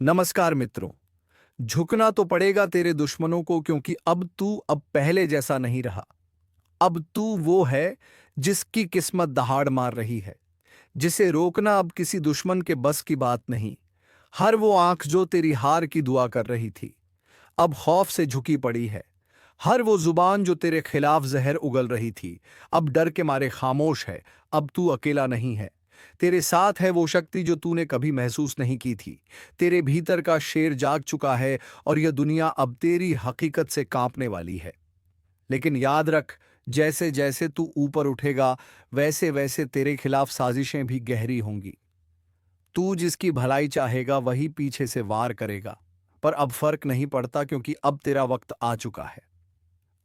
नमस्कार मित्रों। झुकना तो पड़ेगा तेरे दुश्मनों को, क्योंकि अब पहले जैसा नहीं रहा। अब तू वो है जिसकी किस्मत दहाड़ मार रही है, जिसे रोकना अब किसी दुश्मन के बस की बात नहीं। हर वो आंख जो तेरी हार की दुआ कर रही थी, अब खौफ से झुकी पड़ी है। हर वो जुबान जो तेरे खिलाफ जहर उगल रही थी, अब डर के मारे खामोश है। अब तू अकेला नहीं है। तेरे साथ है वो शक्ति जो तूने कभी महसूस नहीं की थी। तेरे भीतर का शेर जाग चुका है और यह दुनिया अब तेरी हकीकत से कांपने वाली है। लेकिन याद रख, जैसे जैसे तू ऊपर उठेगा, वैसे वैसे तेरे खिलाफ साजिशें भी गहरी होंगी। तू जिसकी भलाई चाहेगा वही पीछे से वार करेगा। पर अब फर्क नहीं पड़ता, क्योंकि अब तेरा वक्त आ चुका है।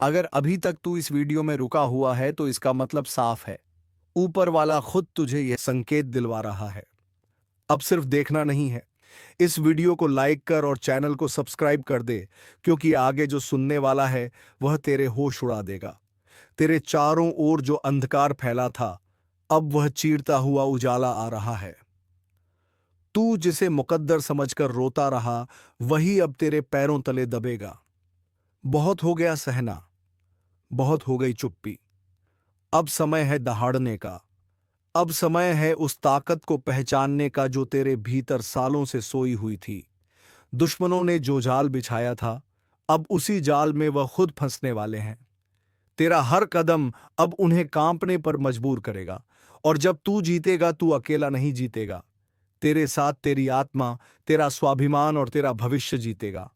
अगर अभी तक तू इस वीडियो में रुका हुआ है तो इसका मतलब साफ है। ऊपर वाला खुद तुझे यह संकेत दिलवा रहा है। अब सिर्फ देखना नहीं है, इस वीडियो को लाइक कर और चैनल को सब्सक्राइब कर दे, क्योंकि आगे जो सुनने वाला है वह तेरे होश उड़ा देगा। तेरे चारों ओर जो अंधकार फैला था, अब वह चीरता हुआ उजाला आ रहा है। तू जिसे मुकद्दर समझकर रोता रहा, वही अब तेरे पैरों तले दबेगा। बहुत हो गया सहना, बहुत हो गई चुप्पी। अब समय है दहाड़ने का। अब समय है उस ताकत को पहचानने का जो तेरे भीतर सालों से सोई हुई थी। दुश्मनों ने जो जाल बिछाया था, अब उसी जाल में वह खुद फंसने वाले हैं। तेरा हर कदम अब उन्हें कांपने पर मजबूर करेगा। और जब तू जीतेगा, तू अकेला नहीं जीतेगा। तेरे साथ तेरी आत्मा, तेरा स्वाभिमान और तेरा भविष्य जीतेगा।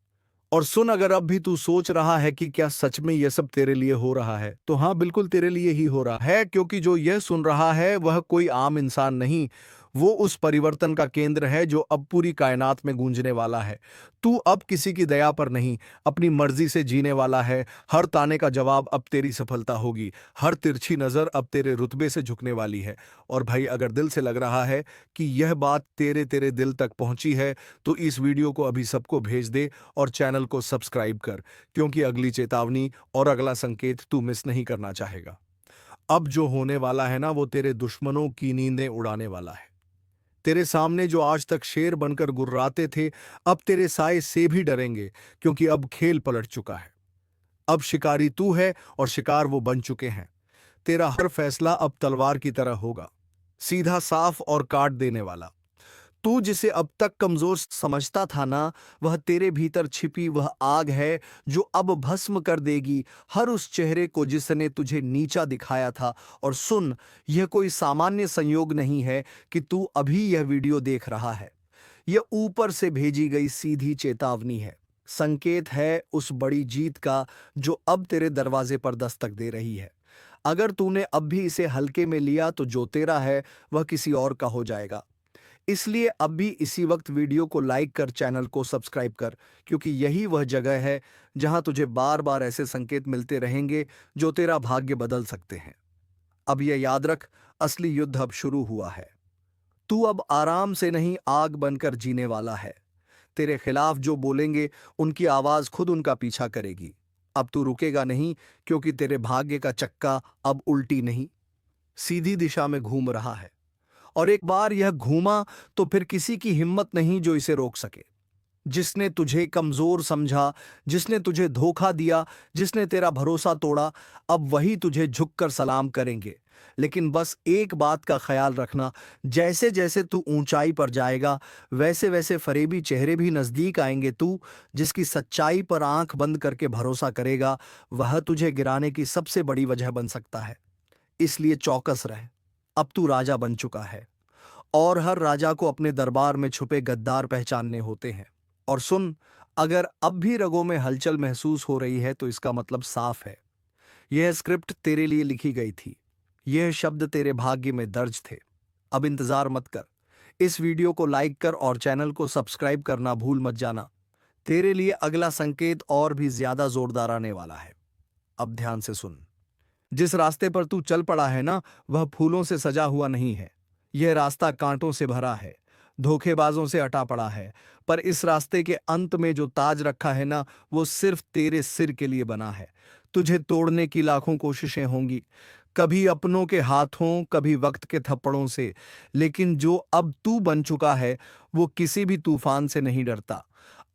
और सुन, अगर अब भी तू सोच रहा है कि क्या सच में यह सब तेरे लिए हो रहा है, तो हाँ, बिल्कुल तेरे लिए ही हो रहा है, क्योंकि जो यह सुन रहा है वह कोई आम इंसान नहीं। वो उस परिवर्तन का केंद्र है जो अब पूरी कायनात में गूंजने वाला है। तू अब किसी की दया पर नहीं, अपनी मर्जी से जीने वाला है। हर ताने का जवाब अब तेरी सफलता होगी। हर तिरछी नजर अब तेरे रुतबे से झुकने वाली है। और भाई, अगर दिल से लग रहा है कि यह बात तेरे तेरे दिल तक पहुंची है, तो इस वीडियो को अभी सबको भेज दे और चैनल को सब्सक्राइब कर, क्योंकि अगली चेतावनी और अगला संकेत तू मिस नहीं करना चाहेगा। अब जो होने वाला है ना, वो तेरे दुश्मनों की नींदें उड़ाने वाला है। तेरे सामने जो आज तक शेर बनकर गुर्राते थे, अब तेरे साए से भी डरेंगे, क्योंकि अब खेल पलट चुका है। अब शिकारी तू है और शिकार वो बन चुके हैं। तेरा हर फैसला अब तलवार की तरह होगा, सीधा, साफ और काट देने वाला। तू जिसे अब तक कमजोर समझता था ना, वह तेरे भीतर छिपी वह आग है जो अब भस्म कर देगी हर उस चेहरे को जिसने तुझे नीचा दिखाया था। और सुन, यह कोई सामान्य संयोग नहीं है कि तू अभी यह वीडियो देख रहा है। यह ऊपर से भेजी गई सीधी चेतावनी है। संकेत है उस बड़ी जीत का जो अब तेरे दरवाजे पर दस्तक दे रही है। अगर तूने अब भी इसे हल्के में लिया, तो जो तेरा है वह किसी और का हो जाएगा। इसलिए अब भी इसी वक्त वीडियो को लाइक कर, चैनल को सब्सक्राइब कर, क्योंकि यही वह जगह है जहां तुझे बार बार ऐसे संकेत मिलते रहेंगे जो तेरा भाग्य बदल सकते हैं। अब यह याद रख, असली युद्ध अब शुरू हुआ है। तू अब आराम से नहीं, आग बनकर जीने वाला है। तेरे खिलाफ जो बोलेंगे, उनकी आवाज खुद उनका पीछा करेगी। अब तू रुकेगा नहीं, क्योंकि तेरे भाग्य का चक्का अब उल्टी नहीं, सीधी दिशा में घूम रहा है। और एक बार यह घूमा तो फिर किसी की हिम्मत नहीं जो इसे रोक सके। जिसने तुझे कमजोर समझा, जिसने तुझे धोखा दिया, जिसने तेरा भरोसा तोड़ा, अब वही तुझे झुककर सलाम करेंगे। लेकिन बस एक बात का ख्याल रखना, जैसे जैसे तू ऊंचाई पर जाएगा, वैसे वैसे फरेबी चेहरे भी नजदीक आएंगे। तू जिसकी सच्चाई पर आंख बंद करके भरोसा करेगा, वह तुझे गिराने की सबसे बड़ी वजह बन सकता है। इसलिए चौकस रह। अब तू राजा बन चुका है, और हर राजा को अपने दरबार में छुपे गद्दार पहचानने होते हैं। और सुन, अगर अब भी रगों में हलचल महसूस हो रही है, तो इसका मतलब साफ है। यह स्क्रिप्ट तेरे लिए लिखी गई थी। यह शब्द तेरे भाग्य में दर्ज थे। अब इंतजार मत कर। इस वीडियो को लाइक कर और चैनल को सब्सक्राइब करना भूल मत जाना। तेरे लिए अगला संकेत और भी ज्यादा जोरदार आने वाला है। अब ध्यान से सुन। जिस रास्ते पर तू चल पड़ा है ना, वह फूलों से सजा हुआ नहीं है। यह रास्ता कांटों से भरा है, धोखेबाजों से अटा पड़ा है। पर इस रास्ते के अंत में जो ताज रखा है ना, वो सिर्फ तेरे सिर के लिए बना है। तुझे तोड़ने की लाखों कोशिशें होंगी, कभी अपनों के हाथों, कभी वक्त के थप्पड़ों से। लेकिन जो अब तू बन चुका है, वो किसी भी तूफान से नहीं डरता।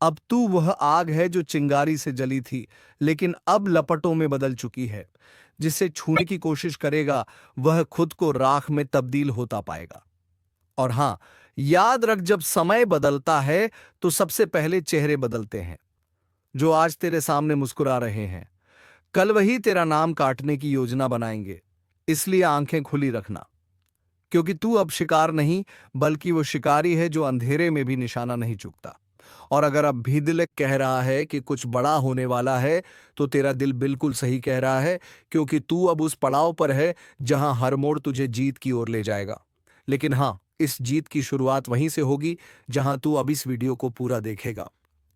अब तू वह आग है जो चिंगारी से जली थी, लेकिन अब लपटों में बदल चुकी है। जिसे छूने की कोशिश करेगा, वह खुद को राख में तब्दील होता पाएगा। और हां, याद रख, जब समय बदलता है तो सबसे पहले चेहरे बदलते हैं। जो आज तेरे सामने मुस्कुरा रहे हैं, कल वही तेरा नाम काटने की योजना बनाएंगे। इसलिए आंखें खुली रखना, क्योंकि तू अब शिकार नहीं, बल्कि वो शिकारी है जो अंधेरे में भी निशाना नहीं चूकता। और अगर अब भी दिल कह रहा है कि कुछ बड़ा होने वाला है, तो तेरा दिल बिल्कुल सही कह रहा है, क्योंकि तू अब उस पड़ाव पर है जहां हर मोड़ तुझे जीत की ओर ले जाएगा। लेकिन हां, इस जीत की शुरुआत वहीं से होगी जहां तू अब इस वीडियो को पूरा देखेगा।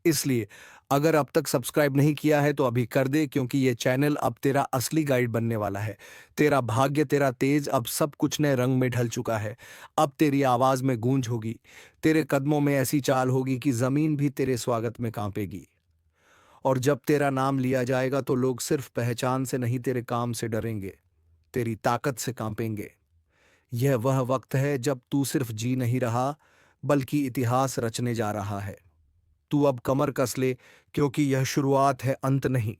इसलिए अगर अब तक सब्सक्राइब नहीं किया है तो अभी कर दे, क्योंकि ये चैनल अब तेरा असली गाइड बनने वाला है। तेरा भाग्य, तेरा तेज, अब सब कुछ नए रंग में ढल चुका है। अब तेरी आवाज में गूंज होगी, तेरे कदमों में ऐसी चाल होगी कि जमीन भी तेरे स्वागत में कांपेगी। और जब तेरा नाम लिया जाएगा तो लोग सिर्फ पहचान से नहीं, तेरे काम से डरेंगे, तेरी ताकत से कांपेंगे। यह वह वक्त है जब तू सिर्फ जी नहीं रहा, बल्कि इतिहास रचने जा रहा है। तू अब कमर कस ले, क्योंकि यह शुरुआत है, अंत नहीं।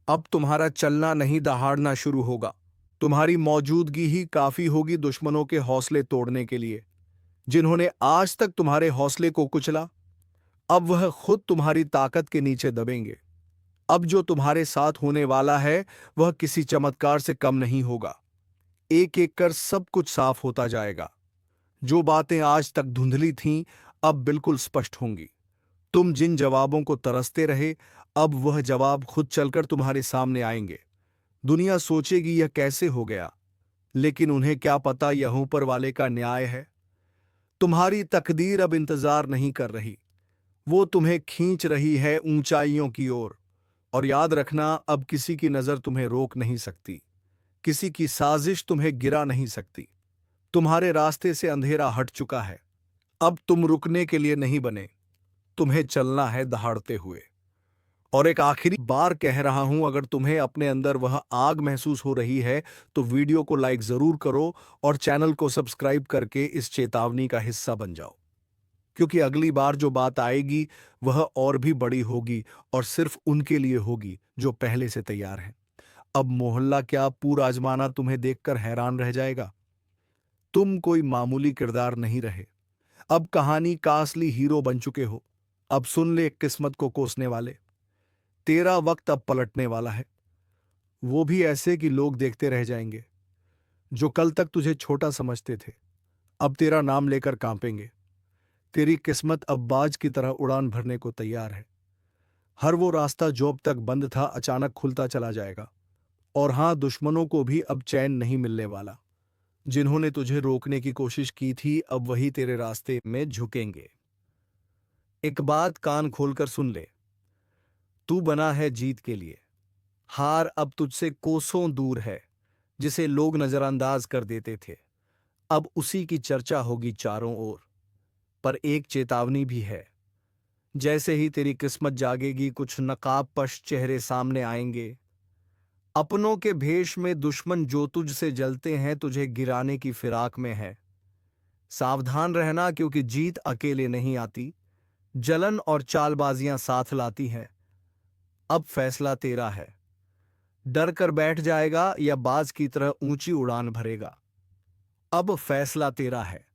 अब तुम्हारा चलना नहीं, दहाड़ना शुरू होगा। तुम्हारी मौजूदगी ही काफी होगी दुश्मनों के हौसले तोड़ने के लिए। जिन्होंने आज तक तुम्हारे हौसले को कुचला, अब वह खुद तुम्हारी ताकत के नीचे दबेंगे। अब जो तुम्हारे साथ होने वाला है, वह किसी चमत्कार से कम नहीं होगा। एक एक कर सब कुछ साफ होता जाएगा। जो बातें आज तक धुंधली थीं, अब बिल्कुल स्पष्ट होंगी। तुम जिन जवाबों को तरसते रहे, अब वह जवाब खुद चलकर तुम्हारे सामने आएंगे। दुनिया सोचेगी यह कैसे हो गया, लेकिन उन्हें क्या पता यह ऊपर वाले का न्याय है। तुम्हारी तकदीर अब इंतजार नहीं कर रही, वो तुम्हें खींच रही है ऊंचाइयों की ओर। और याद रखना, अब किसी की नजर तुम्हें रोक नहीं सकती, किसी की साजिश तुम्हें गिरा नहीं सकती। तुम्हारे रास्ते से अंधेरा हट चुका है। अब तुम रुकने के लिए नहीं बने, तुम्हें चलना है दहाड़ते हुए। और एक आखिरी बार कह रहा हूं, अगर तुम्हें अपने अंदर वह आग महसूस हो रही है, तो वीडियो को लाइक जरूर करो और चैनल को सब्सक्राइब करके इस चेतावनी का हिस्सा बन जाओ। क्योंकि अगली बार जो बात आएगी, वह और भी बड़ी होगी, और सिर्फ उनके लिए होगी जो पहले से तैयार हैं। अब मोहल्ला क्या, पूरा आजमाना तुम्हें देखकर हैरान रह जाएगा। तुम कोई मामूली किरदार नहीं रहे, अब कहानी का असली हीरो बन चुके हो। अब सुन ले किस्मत को कोसने वाले, तेरा वक्त अब पलटने वाला है। वो भी ऐसे कि लोग देखते रह जाएंगे। जो कल तक तुझे छोटा समझते थे, अब तेरा नाम लेकर कांपेंगे। तेरी किस्मत अब बाज की तरह उड़ान भरने को तैयार है। हर वो रास्ता जो अब तक बंद था, अचानक खुलता चला जाएगा। और हां, दुश्मनों को भी अब चैन नहीं मिलने वाला। जिन्होंने तुझे रोकने की कोशिश की थी, अब वही तेरे रास्ते में झुकेंगे। एक बात कान खोलकर सुन ले, तू बना है जीत के लिए। हार अब तुझसे कोसों दूर है। जिसे लोग नजरअंदाज कर देते थे, अब उसी की चर्चा होगी चारों ओर। पर एक चेतावनी भी है, जैसे ही तेरी किस्मत जागेगी, कुछ नकाबपोश चेहरे सामने आएंगे। अपनों के भेष में दुश्मन जो तुझसे जलते हैं, तुझे गिराने की फिराक में है। सावधान रहना, क्योंकि जीत अकेले नहीं आती, जलन और चालबाजियां साथ लाती हैं। अब फैसला तेरा है, डर कर बैठ जाएगा या बाज की तरह ऊंची उड़ान भरेगा। अब फैसला तेरा है,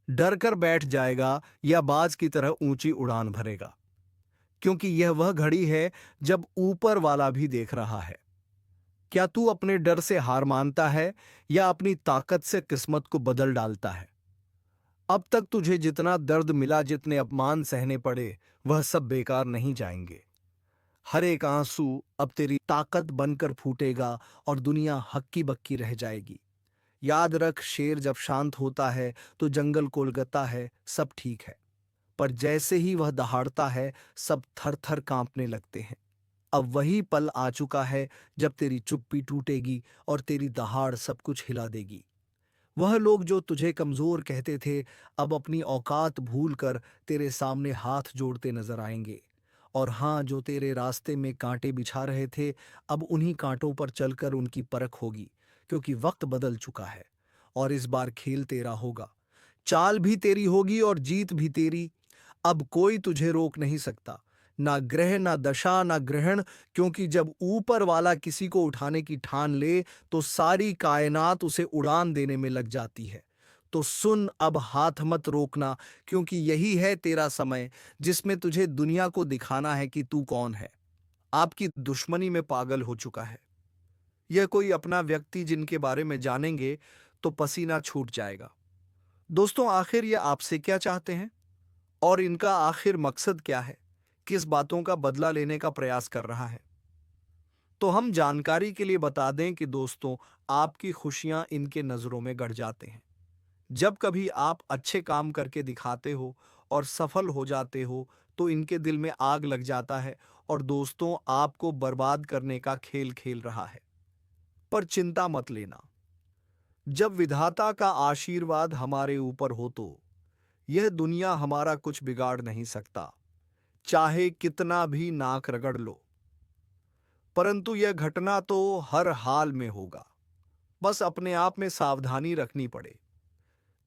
डर कर बैठ जाएगा या बाज की तरह ऊंची उड़ान भरेगा। क्योंकि यह वह घड़ी है जब ऊपर वाला भी देख रहा है। क्या तू अपने डर से हार मानता है, या अपनी ताकत से किस्मत को बदल डालता है? अब तक तुझे जितना दर्द मिला, जितने अपमान सहने पड़े, वह सब बेकार नहीं जाएंगे। हर एक आंसू अब तेरी ताकत बनकर फूटेगा, और दुनिया हक्की बक्की रह जाएगी। याद रख, शेर जब शांत होता है तो जंगल कोलकाता है, सब ठीक है। पर जैसे ही वह दहाड़ता है, सब थर थर कांपने लगते हैं। अब वही पल आ चुका है जब तेरी चुप्पी टूटेगी और तेरी दहाड़ सब कुछ हिला देगी। वह लोग जो तुझे कमजोर कहते थे, अब अपनी औकात भूलकर तेरे सामने हाथ जोड़ते नजर आएंगे। और हाँ, जो तेरे रास्ते में कांटे बिछा रहे थे, अब उन्हीं कांटों पर चलकर उनकी परख होगी। क्योंकि वक्त बदल चुका है और इस बार खेल तेरा होगा। चाल भी तेरी होगी और जीत भी तेरी। अब कोई तुझे रोक नहीं सकता, ना ग्रह ना दशा ना ग्रहण, क्योंकि जब ऊपर वाला किसी को उठाने की ठान ले तो सारी कायनात उसे उड़ान देने में लग जाती है। तो सुन, अब हाथ मत रोकना, क्योंकि यही है तेरा समय जिसमें तुझे दुनिया को दिखाना है कि तू कौन है। आपकी दुश्मनी में पागल हो चुका है यह कोई अपना व्यक्ति जिनके बारे में जानेंगे तो पसीना छूट जाएगा। दोस्तों, आखिर ये आपसे क्या चाहते हैं और इनका आखिर मकसद क्या है? किस बातों का बदला लेने का प्रयास कर रहा है? तो हम जानकारी के लिए बता दें कि दोस्तों, आपकी खुशियां इनके नजरों में गड़ जाते हैं। जब कभी आप अच्छे काम करके दिखाते हो और सफल हो जाते हो तो इनके दिल में आग लग जाता है और दोस्तों, आपको बर्बाद करने का खेल खेल रहा है। पर चिंता मत लेना, जब विधाता का आशीर्वाद हमारे ऊपर हो तो यह दुनिया हमारा कुछ बिगाड़ नहीं सकता, चाहे कितना भी नाक रगड़ लो। परंतु यह घटना तो हर हाल में होगा, बस अपने आप में सावधानी रखनी पड़े।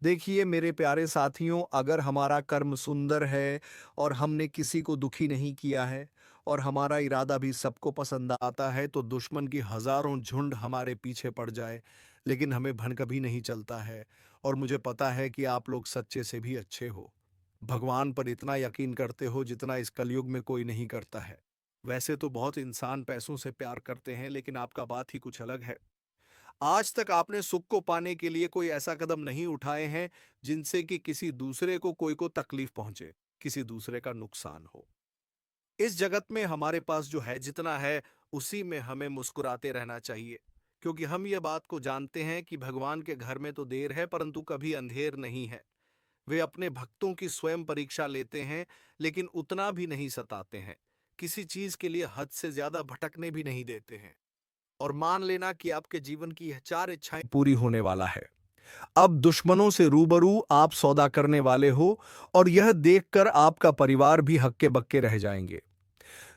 देखिए मेरे प्यारे साथियों, अगर हमारा कर्म सुंदर है और हमने किसी को दुखी नहीं किया है और हमारा इरादा भी सबको पसंद आता है तो दुश्मन की हजारों झुंड हमारे पीछे पड़ जाए, लेकिन हमें भन कभी नहीं चलता है। और मुझे पता है कि आप लोग सच्चे से भी अच्छे हो, भगवान पर इतना यकीन करते हो जितना इस कलयुग में कोई नहीं करता है। वैसे तो बहुत इंसान पैसों से प्यार करते हैं, लेकिन आपका बात ही कुछ अलग है। आज तक आपने सुख को पाने के लिए कोई ऐसा कदम नहीं उठाए हैं जिनसे कि किसी दूसरे को कोई तकलीफ पहुंचे, किसी दूसरे का नुकसान हो। इस जगत में हमारे पास जो है जितना है उसी में हमें मुस्कुराते रहना चाहिए, क्योंकि हम ये बात को जानते हैं कि भगवान के घर में तो देर है परंतु कभी अंधेर नहीं है। वे अपने भक्तों की स्वयं परीक्षा लेते हैं, लेकिन उतना भी नहीं सताते हैं, किसी चीज के लिए हद से ज्यादा भटकने भी नहीं देते हैं। और मान लेना कि आपके जीवन की यह चार इच्छाएं पूरी होने वाला है। अब दुश्मनों से रूबरू आप सौदा करने वाले हो और यह देखकर आपका परिवार भी हक्के बक्के रह जाएंगे।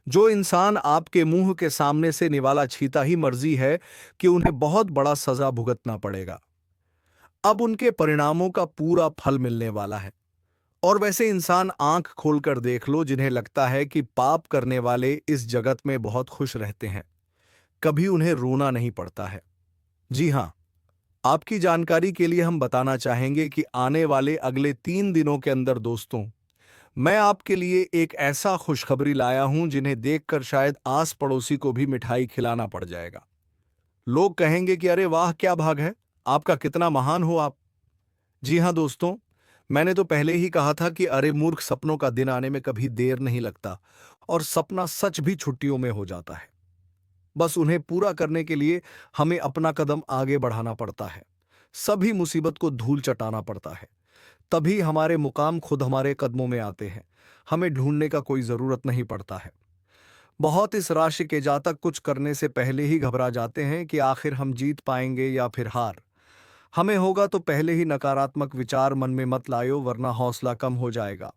जो इंसान आपके मुंह के सामने से निवाला छीता ही मर्जी है कि उन्हें बहुत बड़ा सजा भुगतना पड़ेगा। अब उनके परिणामों का पूरा फल मिलने वाला है। और वैसे इंसान आंख खोलकर देख लो जिन्हें लगता है कि पाप करने वाले इस जगत में बहुत खुश रहते हैं, कभी उन्हें रोना नहीं पड़ता है। जी हां, आपकी जानकारी के लिए हम बताना चाहेंगे कि आने वाले अगले 3 दिनों के अंदर दोस्तों, मैं आपके लिए एक ऐसा खुशखबरी लाया हूं जिन्हें देखकर शायद आस पड़ोसी को भी मिठाई खिलाना पड़ जाएगा। लोग कहेंगे कि अरे वाह, क्या भाग है आपका, कितना महान हो आप। जी हां दोस्तों, मैंने तो पहले ही कहा था कि अरे मूर्ख, सपनों का दिन आने में कभी देर नहीं लगता और सपना सच भी छुट्टियों में हो जाता है। बस उन्हें पूरा करने के लिए हमें अपना कदम आगे बढ़ाना पड़ता है, सभी मुसीबत को धूल चटाना पड़ता है, तभी हमारे मुकाम खुद हमारे कदमों में आते हैं। हमें ढूंढने का कोई जरूरत नहीं पड़ता है। बहुत इस राशि के जातक कुछ करने से पहले ही घबरा जाते हैं कि आखिर हम जीत पाएंगे या फिर हार। हमें होगा तो पहले ही नकारात्मक विचार मन में मत लायो, वरना हौसला कम हो जाएगा।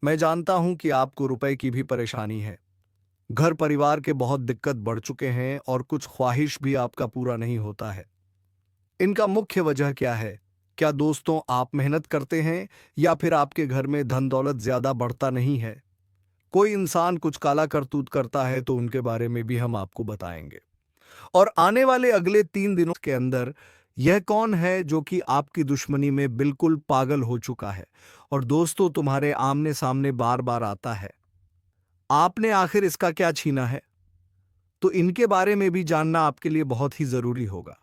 मैं जानता हूं कि आपको रुपए की भी परेशानी है, घर परिवार के बहुत दिक्कत बढ़ चुके हैं और कुछ ख्वाहिश भी आपका पूरा नहीं होता है। इनका मुख्य वजह क्या है? क्या दोस्तों आप मेहनत करते हैं या फिर आपके घर में धन दौलत ज्यादा बढ़ता नहीं है? कोई इंसान कुछ काला करतूत करता है तो उनके बारे में भी हम आपको बताएंगे। और आने वाले अगले 3 दिनों के अंदर यह कौन है जो कि आपकी दुश्मनी में बिल्कुल पागल हो चुका है और दोस्तों तुम्हारे आमने सामने बार बार आता है? आपने आखिर इसका क्या छीना है? तो इनके बारे में भी जानना आपके लिए बहुत ही जरूरी होगा,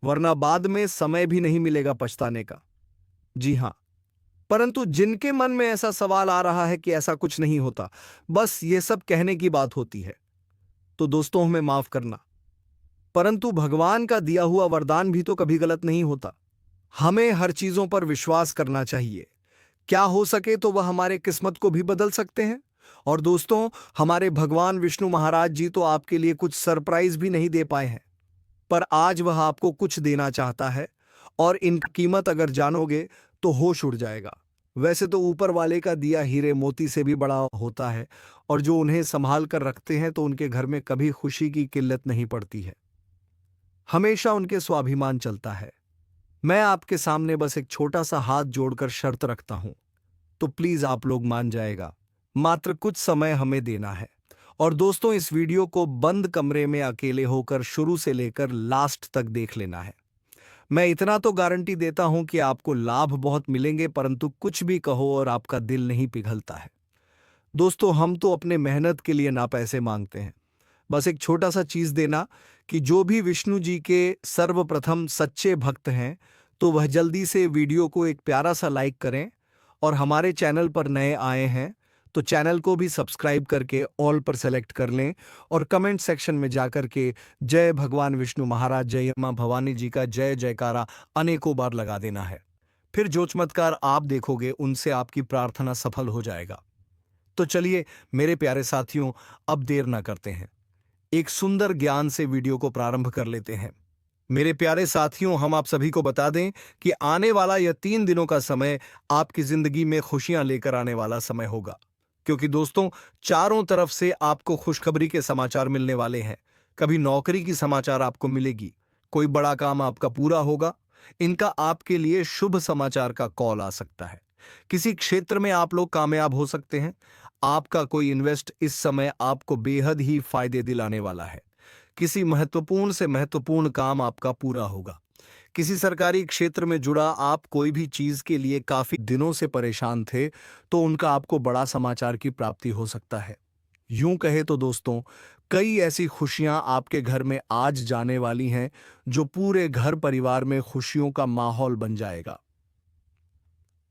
वरना बाद में समय भी नहीं मिलेगा पछताने का। जी हां, परंतु जिनके मन में ऐसा सवाल आ रहा है कि ऐसा कुछ नहीं होता, बस ये सब कहने की बात होती है, तो दोस्तों हमें माफ करना, परंतु भगवान का दिया हुआ वरदान भी तो कभी गलत नहीं होता। हमें हर चीजों पर विश्वास करना चाहिए। क्या हो सके तो वह हमारे किस्मत को भी बदल सकते हैं। और दोस्तों, हमारे भगवान विष्णु महाराज जी तो आपके लिए कुछ सरप्राइज भी नहीं दे पाए हैं, पर आज वह आपको कुछ देना चाहता है और इनकी कीमत अगर जानोगे तो होश उड़ जाएगा। वैसे तो ऊपर वाले का दिया हीरे मोती से भी बड़ा होता है और जो उन्हें संभाल कर रखते हैं तो उनके घर में कभी खुशी की किल्लत नहीं पड़ती है। हमेशा उनके स्वाभिमान चलता है। मैं आपके सामने बस एक छोटा सा हाथ जोड़कर शर्त रखता हूं, तो प्लीज आप लोग मान जाएगा। मात्र कुछ समय हमें देना है। और दोस्तों, इस वीडियो को बंद कमरे में अकेले होकर शुरू से लेकर लास्ट तक देख लेना है। मैं इतना तो गारंटी देता हूं कि आपको लाभ बहुत मिलेंगे, परंतु कुछ भी कहो और आपका दिल नहीं पिघलता है। दोस्तों, हम तो अपने मेहनत के लिए ना पैसे मांगते हैं, बस एक छोटा सा चीज देना कि जो भी विष्णु जी के सर्वप्रथम सच्चे भक्त हैं, तो वह जल्दी से वीडियो को एक प्यारा सा लाइक करें। और हमारे चैनल पर नए आए हैं तो चैनल को भी सब्सक्राइब करके ऑल पर सेलेक्ट कर लें। और कमेंट सेक्शन में जाकर के जय भगवान विष्णु महाराज, जय मां भवानी जी का जय जयकारा अनेकों बार लगा देना है। फिर जो चमत्कार आप देखोगे उनसे आपकी प्रार्थना सफल हो जाएगा। तो चलिए मेरे प्यारे साथियों, अब देर ना करते हैं, एक सुंदर ज्ञान से वीडियो को प्रारंभ कर लेते हैं। मेरे प्यारे साथियों, हम आप सभी को बता दें कि आने वाला यह 3 दिनों का समय आपकी जिंदगी में खुशियां लेकर आने वाला समय होगा। क्योंकि दोस्तों, चारों तरफ से आपको खुशखबरी के समाचार मिलने वाले हैं। कभी नौकरी की समाचार आपको मिलेगी, कोई बड़ा काम आपका पूरा होगा। इनका आपके लिए शुभ समाचार का कॉल आ सकता है। किसी क्षेत्र में आप लोग कामयाब हो सकते हैं। आपका कोई इन्वेस्ट इस समय आपको बेहद ही फायदे दिलाने वाला है। किसी महत्वपूर्ण से महत्वपूर्ण काम आपका पूरा होगा। किसी सरकारी क्षेत्र में जुड़ा आप कोई भी चीज के लिए काफी दिनों से परेशान थे, तो उनका आपको बड़ा समाचार की प्राप्ति हो सकता है। यूं कहे तो दोस्तों, कई ऐसी खुशियां आपके घर में आज जाने वाली हैं जो पूरे घर परिवार में खुशियों का माहौल बन जाएगा।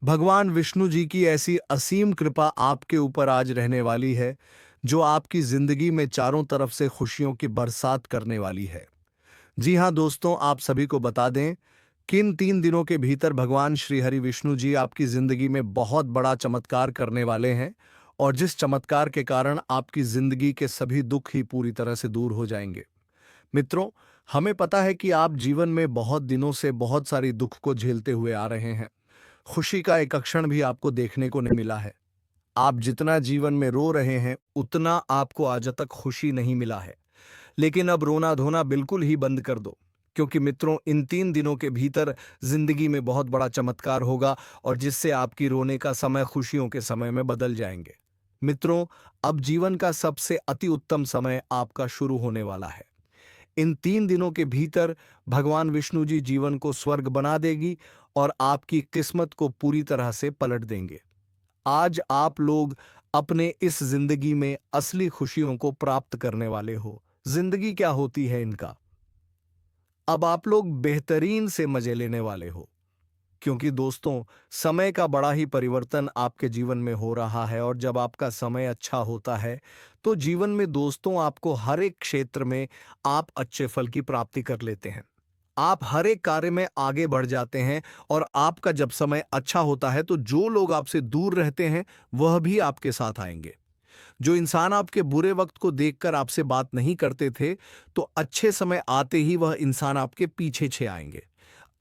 भगवान विष्णु जी की ऐसी असीम कृपा आपके ऊपर आज रहने वाली है, जो आपकी जिंदगी में चारों तरफ से खुशियों की बरसात करने वाली है। जी हां दोस्तों, आप सभी को बता दें कि इन 3 दिनों के भीतर भगवान श्री हरि विष्णु जी आपकी जिंदगी में बहुत बड़ा चमत्कार करने वाले हैं। और जिस चमत्कार के कारण आपकी जिंदगी के सभी दुख ही पूरी तरह से दूर हो जाएंगे। मित्रों, हमें पता है कि आप जीवन में बहुत दिनों से बहुत सारी दुख को झेलते हुए आ रहे हैं। खुशी का एक क्षण भी आपको देखने को नहीं मिला है। आप जितना जीवन में रो रहे हैं, उतना आपको आज तक खुशी नहीं मिला है। लेकिन अब रोना धोना बिल्कुल ही बंद कर दो, क्योंकि मित्रों, इन 3 दिनों के भीतर जिंदगी में बहुत बड़ा चमत्कार होगा, और जिससे आपकी रोने का समय खुशियों के समय में बदल जाएंगे। मित्रों, अब जीवन का सबसे अति उत्तम समय आपका शुरू होने वाला है। इन 3 दिनों के भीतर भगवान विष्णु जी जीवन को स्वर्ग बना देगी और आपकी किस्मत को पूरी तरह से पलट देंगे। आज आप लोग अपने इस जिंदगी में असली खुशियों को प्राप्त करने वाले हो। जिंदगी क्या होती है इनका, अब आप लोग बेहतरीन से मजे लेने वाले हो। क्योंकि दोस्तों, समय का बड़ा ही परिवर्तन आपके जीवन में हो रहा है, और जब आपका समय अच्छा होता है तो जीवन में दोस्तों आपको हर एक क्षेत्र में आप अच्छे फल की प्राप्ति कर लेते हैं। आप हर एक कार्य में आगे बढ़ जाते हैं, और आपका जब समय अच्छा होता है तो जो लोग आपसे दूर रहते हैं वह भी आपके साथ आएंगे। जो इंसान आपके बुरे वक्त को देखकर आपसे बात नहीं करते थे, तो अच्छे समय आते ही वह इंसान आपके पीछे छे आएंगे,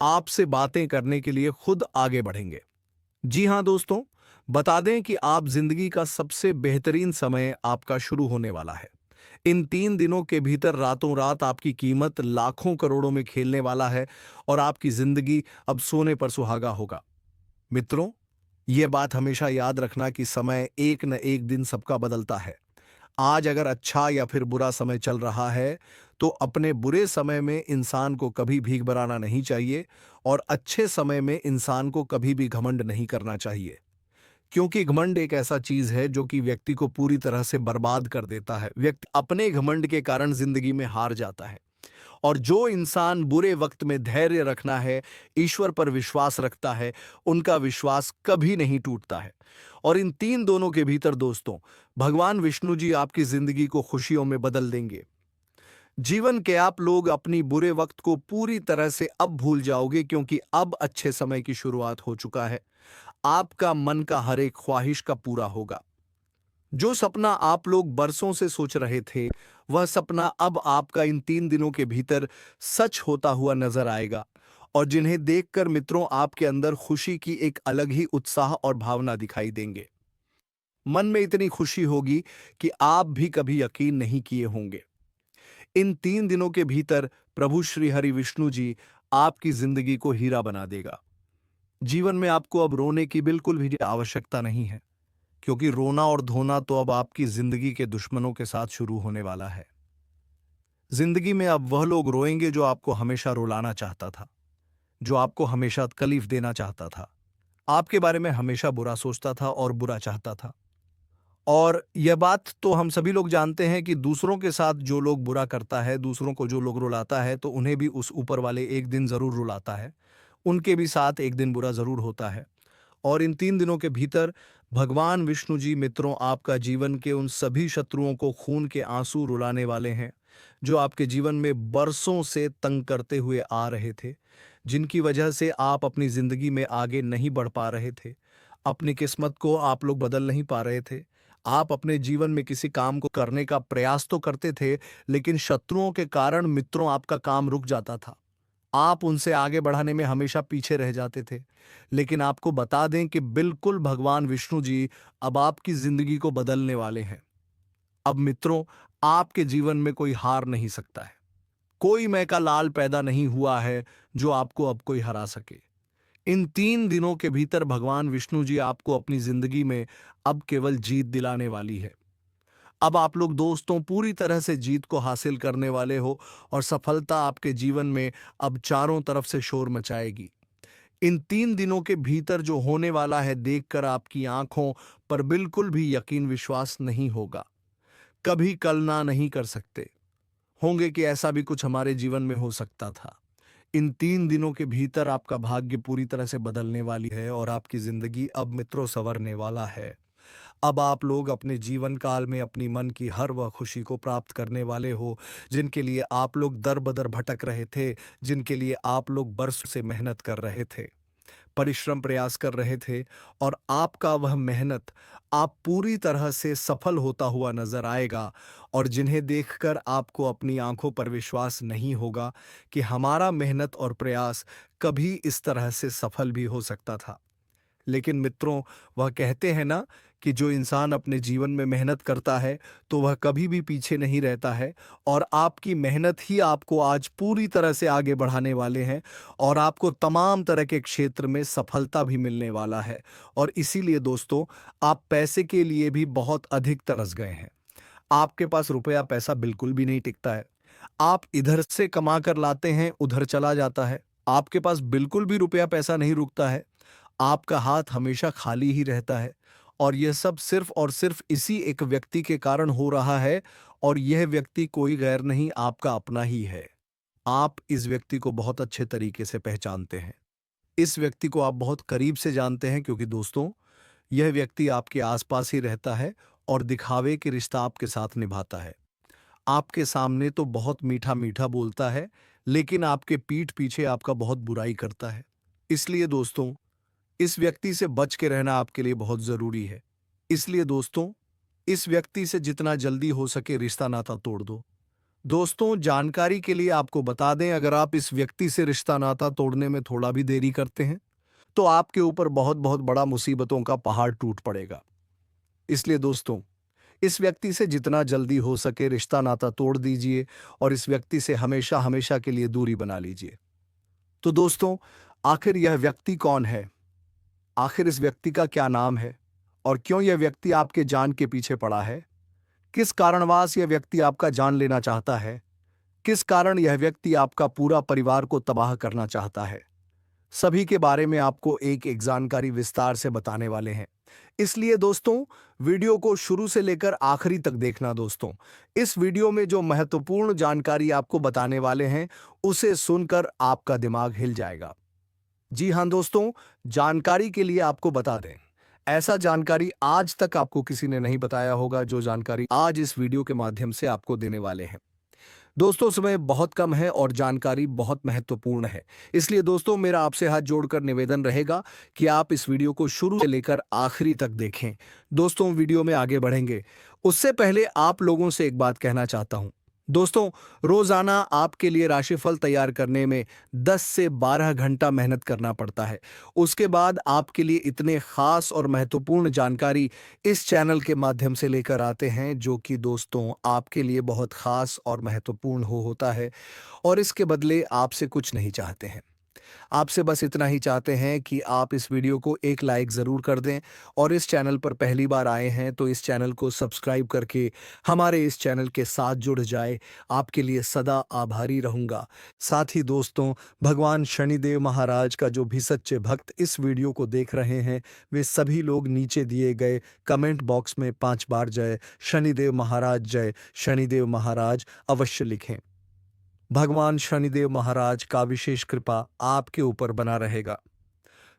आपसे बातें करने के लिए खुद आगे बढ़ेंगे। जी हां दोस्तों, बता दें कि आप जिंदगी का सबसे बेहतरीन समय आपका शुरू होने वाला है। इन 3 दिनों के भीतर रातों रात आपकी कीमत लाखों करोड़ों में खेलने वाला है, और आपकी जिंदगी अब सोने पर सुहागा होगा। मित्रों, यह बात हमेशा याद रखना कि समय एक न एक दिन सबका बदलता है। आज अगर अच्छा या फिर बुरा समय चल रहा है, तो अपने बुरे समय में इंसान को कभी भीख बनाना नहीं चाहिए, और अच्छे समय में इंसान को कभी भी घमंड नहीं करना चाहिए। क्योंकि घमंड एक ऐसा चीज है जो कि व्यक्ति को पूरी तरह से बर्बाद कर देता है। व्यक्ति अपने घमंड के कारण जिंदगी में हार जाता है। और जो इंसान बुरे वक्त में धैर्य रखना है, ईश्वर पर विश्वास रखता है, उनका विश्वास कभी नहीं टूटता है। और इन 3 दोनों के भीतर दोस्तों, भगवान विष्णु जी आपकी जिंदगी को खुशियों में बदल देंगे। जीवन के आप लोग अपनी बुरे वक्त को पूरी तरह से अब भूल जाओगे, क्योंकि अब अच्छे समय की शुरुआत हो चुका है। आपका मन का हर एक ख्वाहिश का पूरा होगा। जो सपना आप लोग बरसों से सोच रहे थे, वह सपना अब आपका इन 3 दिनों के भीतर सच होता हुआ नजर आएगा। और जिन्हें देखकर मित्रों आपके अंदर खुशी की एक अलग ही उत्साह और भावना दिखाई देंगे। मन में इतनी खुशी होगी कि आप भी कभी यकीन नहीं किए होंगे। इन 3 दिनों के भीतर प्रभु श्री हरि विष्णु जी आपकी जिंदगी को हीरा बना देगा। जीवन में आपको अब रोने की बिल्कुल भी आवश्यकता नहीं है, क्योंकि रोना और धोना तो अब आपकी जिंदगी के दुश्मनों के साथ शुरू होने वाला है। जिंदगी में अब वह लोग रोएंगे जो आपको हमेशा रुलाना चाहता था, जो आपको हमेशा तकलीफ देना चाहता था, आपके बारे में हमेशा बुरा सोचता था और बुरा चाहता था। और यह बात तो हम सभी लोग जानते हैं कि दूसरों के साथ जो लोग बुरा करता है, दूसरों को जो लोग रुलाता है, तो उन्हें भी उस ऊपर वाले एक दिन जरूर रुलाता है, उनके भी साथ एक दिन बुरा जरूर होता है। और इन 3 दिनों के भीतर भगवान विष्णु जी मित्रों आपका जीवन के उन सभी शत्रुओं को खून के आंसू रुलाने वाले हैं, जो आपके जीवन में बरसों से तंग करते हुए आ रहे थे, जिनकी वजह से आप अपनी जिंदगी में आगे नहीं बढ़ पा रहे थे, अपनी किस्मत को आप लोग बदल नहीं पा रहे थे। आप अपने जीवन में किसी काम को करने का प्रयास तो करते थे, लेकिन शत्रुओं के कारण मित्रों आपका काम रुक जाता था। आप उनसे आगे बढ़ाने में हमेशा पीछे रह जाते थे। लेकिन आपको बता दें कि बिल्कुल भगवान विष्णु जी अब आपकी जिंदगी को बदलने वाले हैं। अब मित्रों, आपके जीवन में कोई हार नहीं सकता है। कोई मैं का लाल पैदा नहीं हुआ है जो आपको अब कोई हरा सके। इन 3 दिनों के भीतर भगवान विष्णु जी आपको अपनी जिंदगी में अब केवल जीत दिलाने वाली है। अब आप लोग दोस्तों पूरी तरह से जीत को हासिल करने वाले हो और सफलता आपके जीवन में अब चारों तरफ से शोर मचाएगी। इन 3 दिनों के भीतर जो होने वाला है देखकर आपकी आंखों पर बिल्कुल भी यकीन विश्वास नहीं होगा। कभी कल्पना नहीं कर सकते होंगे कि ऐसा भी कुछ हमारे जीवन में हो सकता था। इन 3 दिनों के भीतर आपका भाग्य पूरी तरह से बदलने वाली है और आपकी जिंदगी अब मित्रों संवरने वाला है। अब आप लोग अपने जीवन काल में अपनी मन की हर वह खुशी को प्राप्त करने वाले हो, जिनके लिए आप लोग दर बदर भटक रहे थे, जिनके लिए आप लोग बरसों से मेहनत कर रहे थे, परिश्रम प्रयास कर रहे थे, और आपका वह मेहनत आप पूरी तरह से सफल होता हुआ नजर आएगा। और जिन्हें देखकर आपको अपनी आंखों पर विश्वास नहीं होगा कि हमारा मेहनत और प्रयास कभी इस तरह से सफल भी हो सकता था। लेकिन मित्रों, वह कहते हैं ना कि जो इंसान अपने जीवन में मेहनत करता है तो वह कभी भी पीछे नहीं रहता है, और आपकी मेहनत ही आपको आज पूरी तरह से आगे बढ़ाने वाले हैं और आपको तमाम तरह के क्षेत्र में सफलता भी मिलने वाला है। और इसीलिए दोस्तों, आप पैसे के लिए भी बहुत अधिक तरस गए हैं। आपके पास रुपया पैसा बिल्कुल भी नहीं टिकता है। आप इधर से कमा कर लाते हैं, उधर चला जाता है। आपके पास बिल्कुल भी रुपया पैसा नहीं रुकता है। आपका हाथ हमेशा खाली ही रहता है, और यह सब सिर्फ और सिर्फ इसी एक व्यक्ति के कारण हो रहा है, और यह व्यक्ति कोई गैर नहीं, आपका अपना ही है। आप इस व्यक्ति को बहुत अच्छे तरीके से पहचानते हैं। इस व्यक्ति को आप बहुत करीब से जानते हैं, क्योंकि दोस्तों, यह व्यक्ति आपके आसपास ही रहता है और दिखावे के रिश्ता आपके साथ निभाता है। आपके सामने तो बहुत मीठा मीठा बोलता है, लेकिन आपके पीठ पीछे आपका बहुत बुराई करता है। इसलिए दोस्तों, इस व्यक्ति से बच के रहना आपके लिए बहुत जरूरी है। इसलिए दोस्तों, इस व्यक्ति से जितना जल्दी हो सके रिश्ता नाता तोड़ दो। दोस्तों, जानकारी के लिए आपको बता दें, अगर आप इस व्यक्ति से रिश्ता नाता तोड़ने में थोड़ा भी देरी करते हैं तो आपके ऊपर बहुत बहुत बड़ा मुसीबतों का पहाड़ टूट पड़ेगा। इसलिए दोस्तों, इस व्यक्ति से जितना जल्दी हो सके रिश्ता नाता तोड़ दीजिए और इस व्यक्ति से हमेशा हमेशा के लिए दूरी बना लीजिए। तो दोस्तों, आखिर यह व्यक्ति कौन है? आखिर इस व्यक्ति का क्या नाम है और क्यों यह व्यक्ति आपके जान के पीछे पड़ा है? किस कारणवश यह व्यक्ति आपका जान लेना चाहता है? किस कारण यह व्यक्ति आपका पूरा परिवार को तबाह करना चाहता है? सभी के बारे में आपको एक एक जानकारी विस्तार से बताने वाले हैं। इसलिए दोस्तों, वीडियो को शुरू से लेकर आखिरी तक देखना। दोस्तों, इस वीडियो में जो महत्वपूर्ण जानकारी आपको बताने वाले हैं, उसे सुनकर आपका दिमाग हिल जाएगा। जी हां दोस्तों, जानकारी के लिए आपको बता दें, ऐसा जानकारी आज तक आपको किसी ने नहीं बताया होगा जो जानकारी आज इस वीडियो के माध्यम से आपको देने वाले हैं। दोस्तों, समय बहुत कम है और जानकारी बहुत महत्वपूर्ण है, इसलिए दोस्तों मेरा आपसे हाथ जोड़कर निवेदन रहेगा कि आप इस वीडियो को शुरू से लेकर आखिरी तक देखें। दोस्तों, वीडियो में आगे बढ़ेंगे उससे पहले आप लोगों से एक बात कहना चाहता हूं। दोस्तों, रोजाना आपके लिए राशिफल तैयार करने में 10 से 12 घंटा मेहनत करना पड़ता है। उसके बाद आपके लिए इतने खास और महत्वपूर्ण जानकारी इस चैनल के माध्यम से लेकर आते हैं, जो कि दोस्तों आपके लिए बहुत खास और महत्वपूर्ण होता है, और इसके बदले आपसे कुछ नहीं चाहते हैं। आपसे बस इतना ही चाहते हैं कि आप इस वीडियो को एक लाइक ज़रूर कर दें, और इस चैनल पर पहली बार आए हैं तो इस चैनल को सब्सक्राइब करके हमारे इस चैनल के साथ जुड़ जाए। आपके लिए सदा आभारी रहूँगा। साथ ही दोस्तों, भगवान शनिदेव महाराज का जो भी सच्चे भक्त इस वीडियो को देख रहे हैं, वे सभी लोग नीचे दिए गए कमेंट बॉक्स में 5 बार जय शनिदेव महाराज अवश्य लिखें। भगवान शनिदेव महाराज का विशेष कृपा आपके ऊपर बना रहेगा।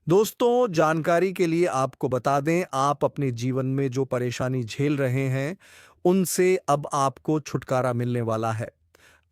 दोस्तों, जानकारी के लिए आपको बता दें, आप अपने जीवन में जो परेशानी झेल रहे हैं, उनसे अब आपको छुटकारा मिलने वाला है।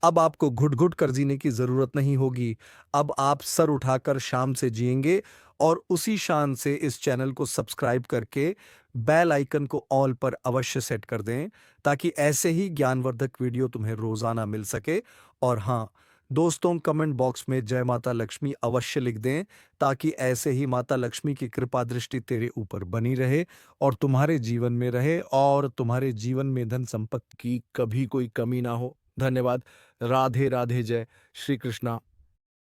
अब आपको घुट-घुट कर जीने की ज़रूरत नहीं होगी। अब आप सर उठाकर शाम से जिएँगे, और उसी शान से इस चैनल को सब्सक्राइब करके बेल आइकन को ऑल पर अवश्य सेट कर दें, ताकि ऐसे ही ज्ञानवर्धक वीडियो तुम्हें रोज़ाना मिल सके। और हाँ, दोस्तों, कमेंट बॉक्स में जय माता लक्ष्मी अवश्य लिख दें, ताकि ऐसे ही माता लक्ष्मी की कृपा दृष्टि तेरे ऊपर बनी रहे और तुम्हारे जीवन में रहे, और तुम्हारे जीवन में धन संपत्ति की कभी कोई कमी ना हो। धन्यवाद। राधे राधे। जय श्री कृष्णा।